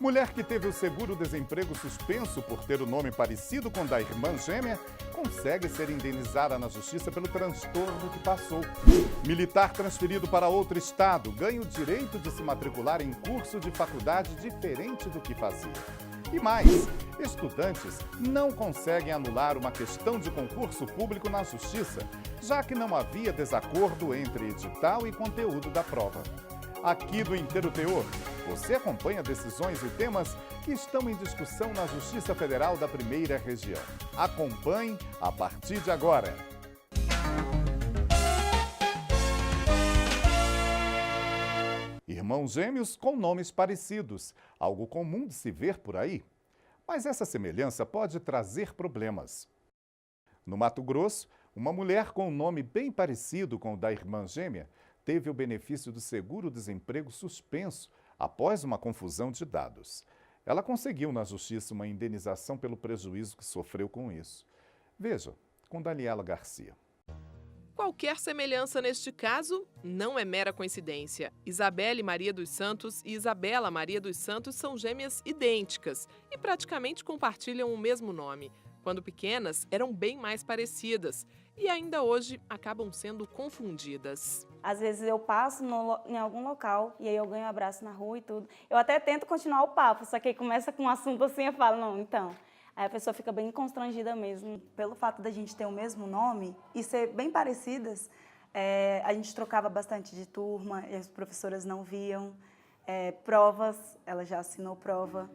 Mulher que teve o seguro-desemprego suspenso por ter o nome parecido com o da irmã gêmea, consegue ser indenizada na justiça pelo transtorno que passou. Militar transferido para outro estado ganha o direito de se matricular em curso de faculdade diferente do que fazia. E mais, estudantes não conseguem anular uma questão de concurso público na justiça, já que não havia desacordo entre edital e conteúdo da prova. Aqui do Inteiro Teor, você acompanha decisões e temas que estão em discussão na Justiça Federal da Primeira Região. Acompanhe a partir de agora. Irmãos gêmeos com nomes parecidos, algo comum de se ver por aí. Mas essa semelhança pode trazer problemas. No Mato Grosso, uma mulher com um nome bem parecido com o da irmã gêmea teve o benefício do seguro-desemprego suspenso após uma confusão de dados. Ela conseguiu na justiça uma indenização pelo prejuízo que sofreu com isso. Veja, com Daniela Garcia. Qualquer semelhança neste caso não é mera coincidência. Isabelle Maria dos Santos e Isabela Maria dos Santos são gêmeas idênticas e praticamente compartilham o mesmo nome. Quando pequenas, eram bem mais parecidas e ainda hoje acabam sendo confundidas. Às vezes eu passo em algum local e aí eu ganho um abraço na rua e tudo. Eu até tento continuar o papo, só que aí começa com um assunto assim, eu falo, não, então... Aí a pessoa fica bem constrangida mesmo. Pelo fato da gente ter o mesmo nome e ser bem parecidas, a gente trocava bastante de turma, e as professoras não viam. Provas, ela já assinou prova.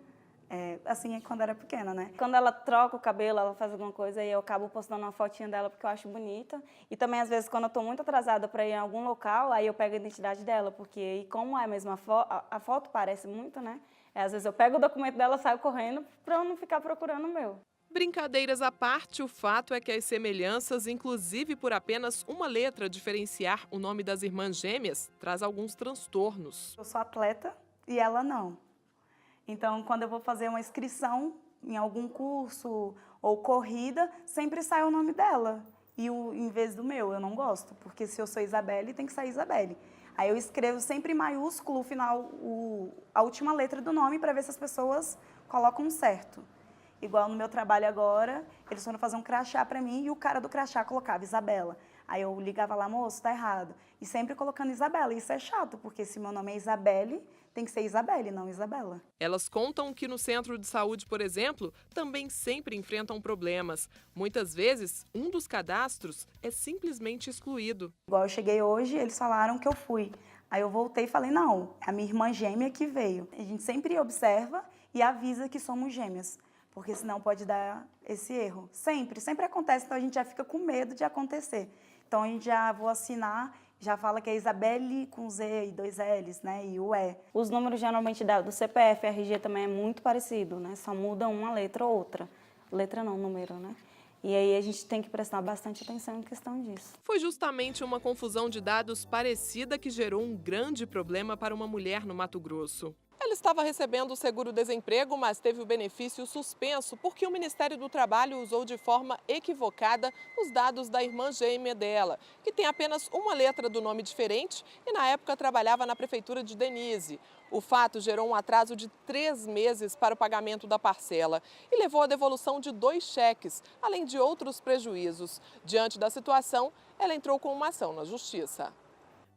Assim é quando era pequena, né? Quando ela troca o cabelo, ela faz alguma coisa e eu acabo postando uma fotinha dela porque eu acho bonita. E também, às vezes, quando eu estou muito atrasada para ir em algum local, aí eu pego a identidade dela, porque aí, como é a mesma a foto parece muito, né? Às vezes eu pego o documento dela e saio correndo para eu não ficar procurando o meu. Brincadeiras à parte, o fato é que as semelhanças, inclusive por apenas uma letra diferenciar o nome das irmãs gêmeas, traz alguns transtornos. Eu sou atleta e ela não. Então, quando eu vou fazer uma inscrição em algum curso ou corrida, sempre sai o nome dela. E em vez do meu, eu não gosto, porque se eu sou Isabelle, tem que sair Isabelle. Aí eu escrevo sempre em maiúsculo o final, a última letra do nome para ver se as pessoas colocam certo. Igual no meu trabalho agora, eles foram fazer um crachá para mim e o cara do crachá colocava Isabela. Aí eu ligava lá, moço, tá errado. E sempre colocando Isabela. Isso é chato, porque se meu nome é Isabelle, tem que ser Isabelle, não Isabela. Elas contam que no centro de saúde, por exemplo, também sempre enfrentam problemas. Muitas vezes, um dos cadastros é simplesmente excluído. Igual eu cheguei hoje, eles falaram que eu fui. Aí eu voltei e falei, não, é a minha irmã gêmea que veio. A gente sempre observa e avisa que somos gêmeas, porque senão pode dar esse erro. Sempre acontece, então a gente já fica com medo de acontecer. Então a gente já vou assinar, já fala que é Isabelle com Z e 2 L's, né, e o E. Os números geralmente do CPF e RG também é muito parecido, né, só muda uma letra ou outra. Letra não, número, né. E aí a gente tem que prestar bastante atenção em questão disso. Foi justamente uma confusão de dados parecida que gerou um grande problema para uma mulher no Mato Grosso. Ela estava recebendo o seguro-desemprego, mas teve o benefício suspenso porque o Ministério do Trabalho usou de forma equivocada os dados da irmã gêmea dela, que tem apenas uma letra do nome diferente e na época trabalhava na prefeitura de Denise. O fato gerou um atraso de 3 meses para o pagamento da parcela e levou à devolução de 2 cheques, além de outros prejuízos. Diante da situação, ela entrou com uma ação na Justiça.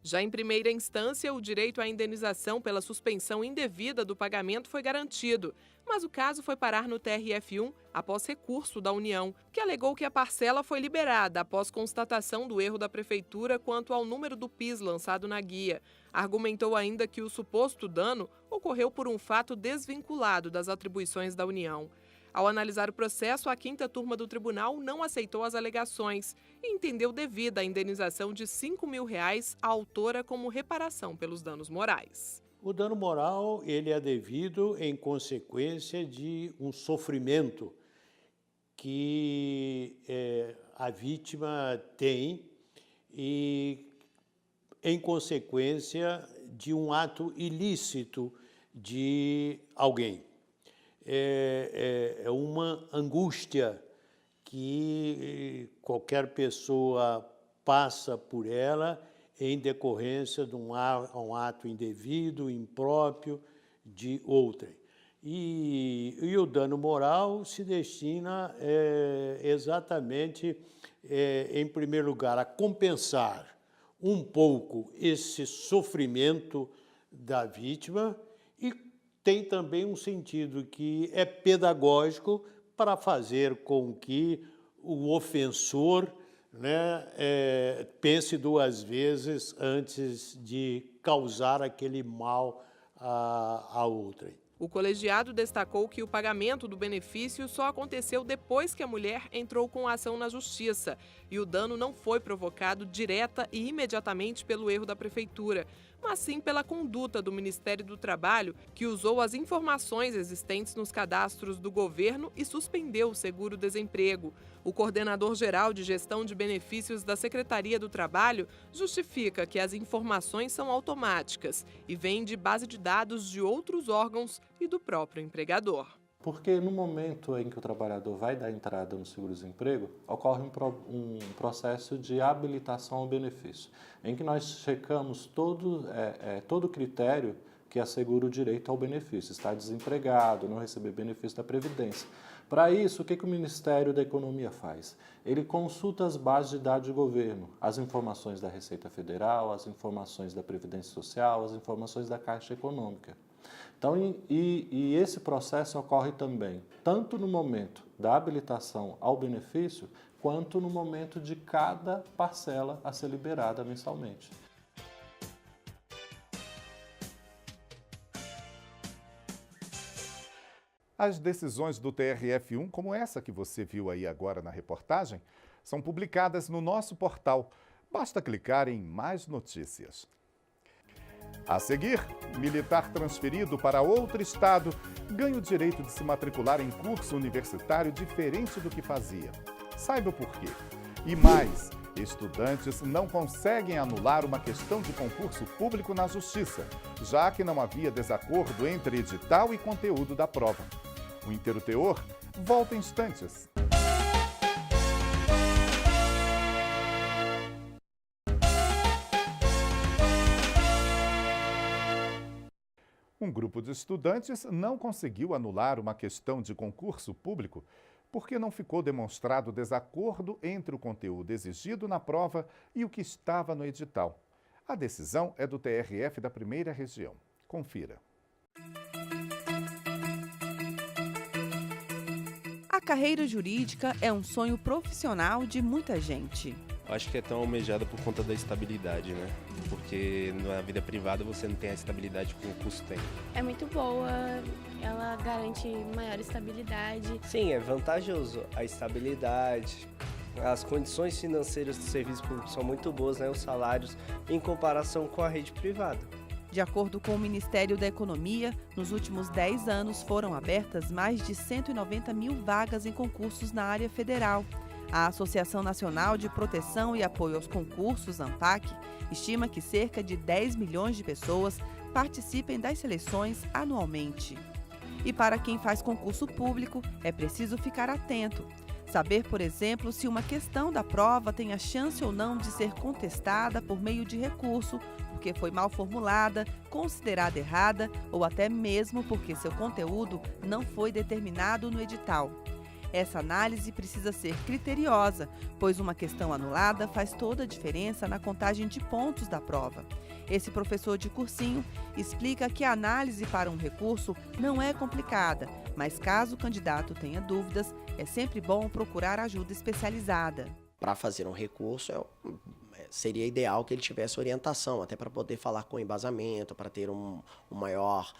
Já em primeira instância, o direito à indenização pela suspensão indevida do pagamento foi garantido, mas o caso foi parar no TRF1 após recurso da União, que alegou que a parcela foi liberada após constatação do erro da Prefeitura quanto ao número do PIS lançado na guia. Argumentou ainda que o suposto dano ocorreu por um fato desvinculado das atribuições da União. Ao analisar o processo, a 5ª turma do tribunal não aceitou as alegações e entendeu devida a indenização de R$ 5.000 à autora como reparação pelos danos morais. O dano moral ele é devido em consequência de um sofrimento que a vítima tem e em consequência de um ato ilícito de alguém. É uma angústia que qualquer pessoa passa por ela em decorrência de um ato indevido, impróprio de outrem. E o dano moral se destina exatamente, em primeiro lugar, a compensar um pouco esse sofrimento da vítima e tem também um sentido que é pedagógico para fazer com que o ofensor, né, pense duas vezes antes de causar aquele mal a outra. O colegiado destacou que o pagamento do benefício só aconteceu depois que a mulher entrou com a ação na justiça e o dano não foi provocado direta e imediatamente pelo erro da prefeitura, mas sim pela conduta do Ministério do Trabalho, que usou as informações existentes nos cadastros do governo e suspendeu o seguro-desemprego. O coordenador-geral de gestão de benefícios da Secretaria do Trabalho justifica que as informações são automáticas e vêm de base de dados de outros órgãos e do próprio empregador. Porque no momento em que o trabalhador vai dar entrada no seguro-desemprego, ocorre um processo de habilitação ao benefício, em que nós checamos todo critério que assegura o direito ao benefício, estar desempregado, não receber benefício da Previdência. Para isso, o que o Ministério da Economia faz? Ele consulta as bases de dados do governo, as informações da Receita Federal, as informações da Previdência Social, as informações da Caixa Econômica. Então, e esse processo ocorre também, tanto no momento da habilitação ao benefício, quanto no momento de cada parcela a ser liberada mensalmente. As decisões do TRF1, como essa que você viu aí agora na reportagem, são publicadas no nosso portal. Basta clicar em Mais Notícias. A seguir, militar transferido para outro estado ganha o direito de se matricular em curso universitário diferente do que fazia. Saiba o porquê. E mais, estudantes não conseguem anular uma questão de concurso público na Justiça, já que não havia desacordo entre edital e conteúdo da prova. O Inteiro Teor volta em instantes. Um grupo de estudantes não conseguiu anular uma questão de concurso público porque não ficou demonstrado desacordo entre o conteúdo exigido na prova e o que estava no edital. A decisão é do TRF da Primeira Região. Confira. A carreira jurídica é um sonho profissional de muita gente. Acho que é tão almejada por conta da estabilidade, né? Porque na vida privada você não tem a estabilidade que o concurso tem. É muito boa, ela garante maior estabilidade. Sim, é vantajoso a estabilidade. As condições financeiras do serviço público são muito boas, né? Os salários em comparação com a rede privada. De acordo com o Ministério da Economia, nos últimos 10 anos foram abertas mais de 190 mil vagas em concursos na área federal. A Associação Nacional de Proteção e Apoio aos Concursos, ANPAC, estima que cerca de 10 milhões de pessoas participem das seleções anualmente. E para quem faz concurso público, é preciso ficar atento. Saber, por exemplo, se uma questão da prova tem a chance ou não de ser contestada por meio de recurso, porque foi mal formulada, considerada errada ou até mesmo porque seu conteúdo não foi determinado no edital. Essa análise precisa ser criteriosa, pois uma questão anulada faz toda a diferença na contagem de pontos da prova. Esse professor de cursinho explica que a análise para um recurso não é complicada, mas caso o candidato tenha dúvidas, é sempre bom procurar ajuda especializada. Para fazer um recurso, seria ideal que ele tivesse orientação, até para poder falar com embasamento, para ter um maior,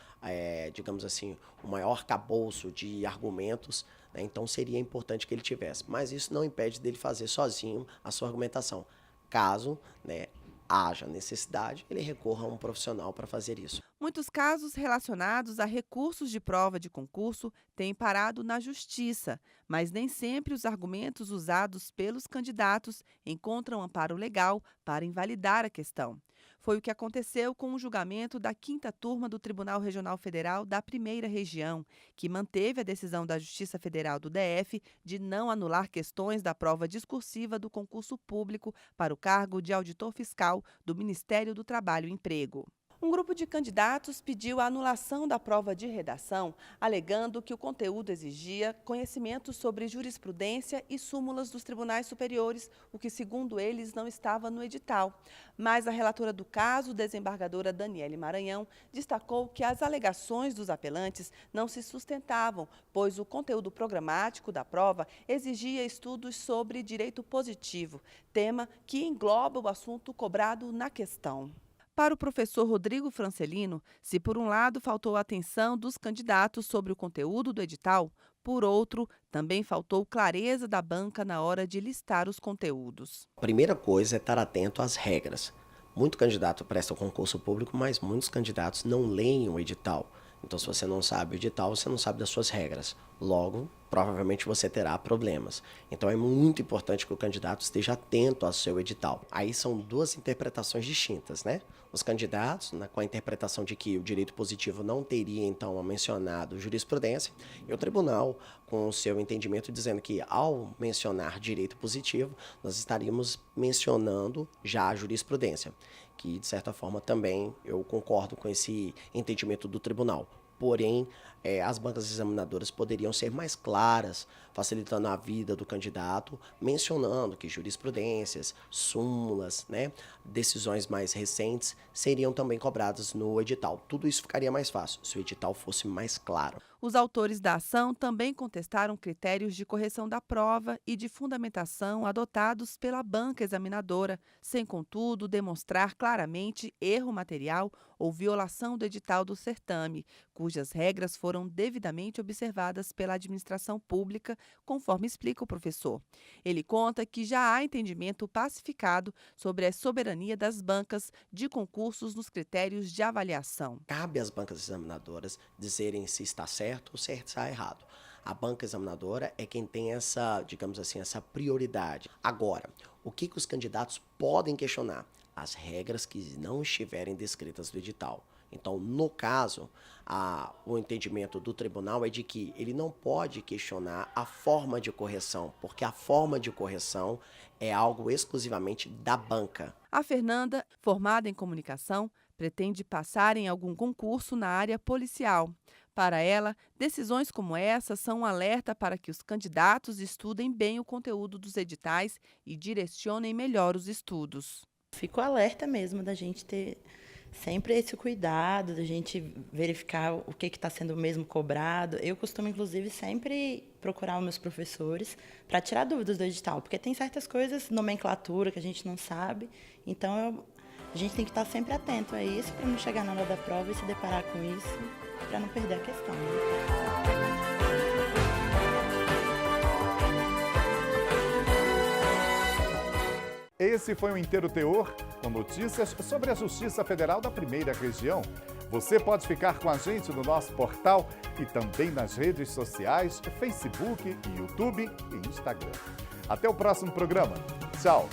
digamos assim, um maior arcabouço de argumentos, né? Então seria importante que ele tivesse. Mas isso não impede dele fazer sozinho a sua argumentação. Caso, né, haja necessidade, ele recorra a um profissional para fazer isso. Muitos casos relacionados a recursos de prova de concurso têm parado na Justiça, mas nem sempre os argumentos usados pelos candidatos encontram amparo legal para invalidar a questão. Foi o que aconteceu com o julgamento da 5ª Turma do Tribunal Regional Federal da Primeira Região, que manteve a decisão da Justiça Federal do DF de não anular questões da prova discursiva do concurso público para o cargo de auditor fiscal do Ministério do Trabalho e Emprego. Um grupo de candidatos pediu a anulação da prova de redação, alegando que o conteúdo exigia conhecimento sobre jurisprudência e súmulas dos tribunais superiores, o que, segundo eles, não estava no edital. Mas a relatora do caso, desembargadora Daniele Maranhão, destacou que as alegações dos apelantes não se sustentavam, pois o conteúdo programático da prova exigia estudos sobre direito positivo, tema que engloba o assunto cobrado na questão. Para o professor Rodrigo Francelino, se por um lado faltou a atenção dos candidatos sobre o conteúdo do edital, por outro, também faltou clareza da banca na hora de listar os conteúdos. A primeira coisa é estar atento às regras. Muito candidato presta o concurso público, mas muitos candidatos não leem o edital. Então, se você não sabe o edital, você não sabe das suas regras. Logo, provavelmente você terá problemas. Então, é muito importante que o candidato esteja atento ao seu edital. Aí são duas interpretações distintas, né? Os candidatos, com a interpretação de que o direito positivo não teria, então, mencionado jurisprudência, e o tribunal, com o seu entendimento, dizendo que, ao mencionar direito positivo, nós estaríamos mencionando já a jurisprudência, que, de certa forma, também eu concordo com esse entendimento do tribunal. Porém, as bancas examinadoras poderiam ser mais claras, facilitando a vida do candidato, mencionando que jurisprudências, súmulas, decisões mais recentes seriam também cobradas no edital. Tudo isso ficaria mais fácil se o edital fosse mais claro. Os autores da ação também contestaram critérios de correção da prova e de fundamentação adotados pela banca examinadora, sem, contudo, demonstrar claramente erro material ou violação do edital do certame, cujas regras foram devidamente observadas pela administração pública, conforme explica o professor. Ele conta que já há entendimento pacificado sobre a soberania das bancas de concursos nos critérios de avaliação. Cabe às bancas examinadoras dizerem se está certo ou se está errado. A banca examinadora é quem tem essa, digamos assim, essa prioridade. Agora, o que os candidatos podem questionar? As regras que não estiverem descritas no edital. Então, no caso, o entendimento do tribunal é de que ele não pode questionar a forma de correção, porque a forma de correção é algo exclusivamente da banca. A Fernanda, formada em comunicação, pretende passar em algum concurso na área policial. Para ela, decisões como essa são um alerta para que os candidatos estudem bem o conteúdo dos editais e direcionem melhor os estudos. Fico alerta mesmo da gente ter sempre esse cuidado, da gente verificar o que está sendo mesmo cobrado. Eu costumo, inclusive, sempre procurar os meus professores para tirar dúvidas do edital, porque tem certas coisas, nomenclatura, que a gente não sabe. Então, a gente tem que estar sempre atento a isso para não chegar na hora da prova e se deparar com isso, para não perder a questão. Esse foi o Inteiro Teor, com notícias sobre a Justiça Federal da Primeira Região. Você pode ficar com a gente no nosso portal e também nas redes sociais, Facebook, YouTube e Instagram. Até o próximo programa. Tchau!